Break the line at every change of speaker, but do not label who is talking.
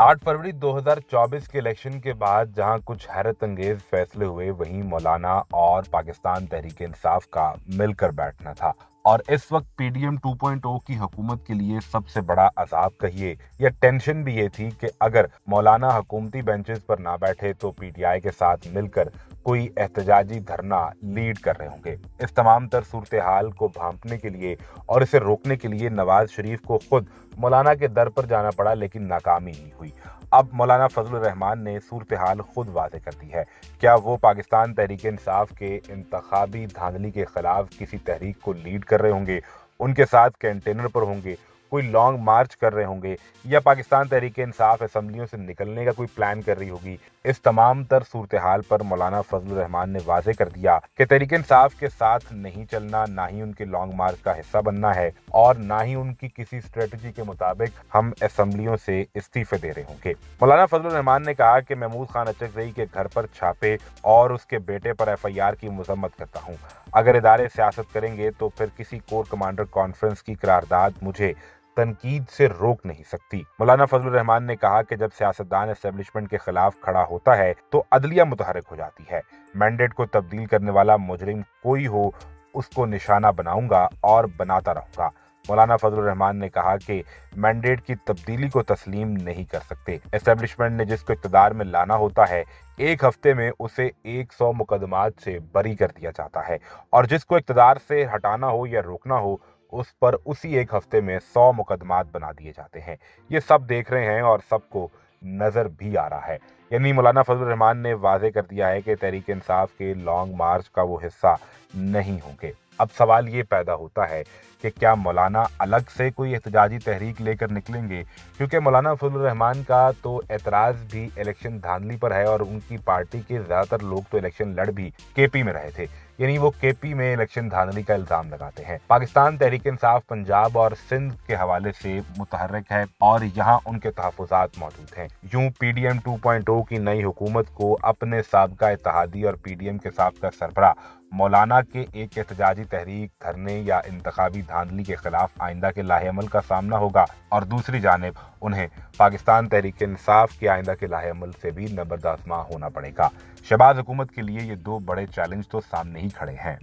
8 फरवरी 2024 के इलेक्शन के बाद जहां कुछ हैरत अंगेज फैसले हुए, वहीं मौलाना और पाकिस्तान तहरीक इंसाफ का मिलकर बैठना था। और इस वक्त पीडीएम 2.0 की हुकूमत के लिए सबसे बड़ा अजाब कहिए या टेंशन भी ये थी कि अगर मौलाना हुकूमती बेंचेस पर ना बैठे तो पीटीआई के साथ मिलकर कोई एहतजाजी धरना लीड कर रहे होंगे। इस तमाम तर सूरत हाल को भांपने के लिए और इसे रोकने के लिए नवाज शरीफ को खुद मौलाना के दर पर जाना पड़ा, लेकिन नाकामी ही हुई। अब मौलाना फजलुर रहमान ने सूरत हाल खुद वाज़ेह कर दी है। क्या वो पाकिस्तान तहरीक इंसाफ के इंतखाबी धांधली के खिलाफ किसी तहरीक को लीड कर रहे होंगे, उनके साथ कैंटेनर पर होंगे, कोई लॉन्ग मार्च कर रहे होंगे, या पाकिस्तान तहरीक इंसाफ असेंबलियों से निकलने का कोई प्लान कर रही होगी? इस तमाम तर सूरत हाल पर मौलाना फजलुर रहमान ने वाज़ेह कर दिया कि तहरीक इंसाफ के साथ नहीं चलना, ना ही उनके लॉन्ग मार्च का हिस्सा बनना है और ना ही उनकी किसी स्ट्रेटजी के मुताबिक हम असेंबलियों से इस्तीफे दे रहे होंगे। मौलाना फजलुर रहमान ने कहा कि महमूद खान अचकज़ई के घर पर छापे और उसके बेटे पर एफआईआर की मजम्मत करता हूँ। अगर इदारे सियासत करेंगे तो फिर किसी कोर कमांडर कॉन्फ्रेंस की करारदाद मुझे तनकीद से रोक नहीं सकती। मौलाना फजलुर रहमान ने कहा कि जब सियासतदान एस्टेब्लिशमेंट के खिलाफ खड़ा होता है तो अदलिया मुतहरक हो जाती है। मैंडेट को तब्दील करने वाला मुजरिम कोई हो, उसको निशाना बनाऊंगा और बनाता रहूंगा। मौलाना फजलुर रहमान ने कहा कि मैंडेट की तब्दीली को तस्लीम नहीं कर सकते। एस्टेब्लिशमेंट ने जिसको इक़्तिदार में लाना होता है, एक हफ्ते में उसे 100 मुकदमात से बरी कर दिया जाता है, और जिसको इक़्तिदार से हटाना हो या रोकना हो, उस पर उसी एक हफ्ते में 100 मुकदमात बना दिए जाते हैं। ये सब देख रहे हैं और सबको नजर भी आ रहा है। यानी मौलाना फजलुर रहमान ने वाज़ेह कर दिया है कि तहरीक इंसाफ के लॉन्ग मार्च का वो हिस्सा नहीं होंगे। अब सवाल ये पैदा होता है कि क्या मौलाना अलग से कोई एहतजाजी तहरीक लेकर निकलेंगे? क्योंकि मौलाना फजलुर रहमान का तो एतराज़ भी इलेक्शन धांधली पर है और उनकी पार्टी के ज़्यादातर लोग तो इलेक्शन लड़ भी केपी में रहे थे, यानी वो केपी में इलेक्शन धांधली का इल्जाम लगाते हैं। पाकिस्तान तहरीक इंसाफ पंजाब और सिंध के हवाले से मुतहर्रिक है और यहाँ उनके तहफ़्फ़ुज़ात मौजूद हैं। यूं पीडीएम 2.0 की नई हुकूमत को अपने साबका इत्तेहादी और पीडीएम के साबका सरबराह मौलाना के एक एहतजाजी तहरीक, धरने या इंतखाबी धांधली के खिलाफ आइंदा के लाहेअमल का सामना होगा, और दूसरी जानिब उन्हें पाकिस्तान तहरीक इंसाफ के आइंदा के लाहेअमल से भी नबरदास्मा होना पड़ेगा। शहबाज हुकूमत के लिए ये दो बड़े चैलेंज तो सामने ही खड़े हैं।